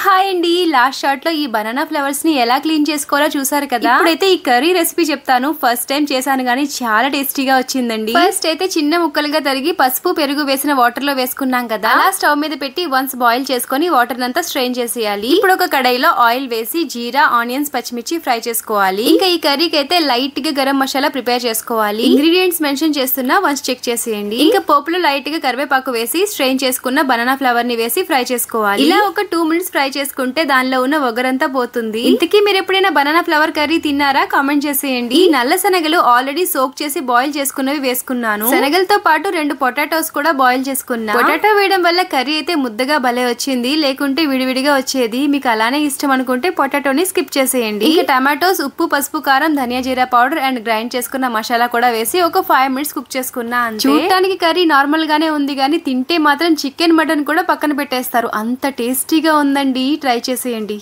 Hi అండి, last shot లో ఈ బనానా ఫ్లవర్స్ ని ఎలా క్లీన్ చేసుకోవాలో చూసారు కదా. ఇప్పుడైతే ఈ కర్రీ రెసిపీ చెప్తాను. ఫస్ట్ టైం చేశాను గానీ చాలా టేస్టీగా వచ్చిందండి. ఫస్ట్ అయితే చిన్న ముక్కలుగా తరిగి పసుపు పెరుగు వేసిన వాటర్ లో వేసుకున్నాం కదా. అలా స్టవ్ మీద పెట్టి వన్స్ బాయిల్ చేసుకొని వాటర్ అంతా స్ట్రెయిన్ చేసేయాలి. ఇప్పుడు ఒక కడాయిలో ఆయిల్ వేసి జీరా, ఆనియన్స్, పచ్చిమిర్చి ఫ్రై చేసుకోవాలి. ఇంకా ఈ కర్రీకి అయితే లైట్ గా గరం మసాలా ప్రిపేర్ చేసుకోవాలి. ఇంగ్రీడియంట్స్ మెన్షన్ చేస్తున్నా వన్స్ చెక్ చేసేయండి. ఇంకా పోపులో లైట్ గా కరివేపాకు వేసి స్ట్రెయిన్ చేసుకున్న బనానా ఫ్లవర్ ని వేసి ఫ్రై చేసుకోవాలి. ఇలా ఒక 2 మినిట్స్ ఫ్రై చేసుకుంటే దానిలో ఉన్న ఒగరంతా పోతుంది. ఇంతకీ మీరు ఎప్పుడైనా బనానా ఫ్లవర్ కర్రీ తిన్నారా? కామెంట్ చేసేయండి. ఈ నల్ల శనగలు ఆల్రెడీ సోక్ చేసి బాయిల్ చేసుకున్నవి వేసుకున్నాను. శనగలతో పాటు 2 పొటాటోస్ కూడా బాయిల్ చేసుకున్నా. పొటాటో వేయడం వల్ల కర్రీ అయితే ముద్దగా భలే వచ్చింది, లేకుంటే విడివిడిగా వచ్చేది. మీకు అలానే ఇష్టం అనుకుంటే పొటాటోని స్కిప్ చేసేయండి. ఇంకా టమాటోస్, ఉప్పు, పసుపు, కారం, ధనియా జీరా పౌడర్ అండ్ గ్రైండ్ చేసుకున్న మసాలా కూడా వేసి ఒక 5 మినిట్స్ కుక్ చేసుకున్నా. చూడటానికి కర్రీ నార్మల్ గానే ఉంది కానీ తింటే మాత్రం చికెన్, మటన్ కూడా పక్కన పెట్టేస్తారు. అంత టేస్టీగా ఉందండి. ట్రై చేసేయండి.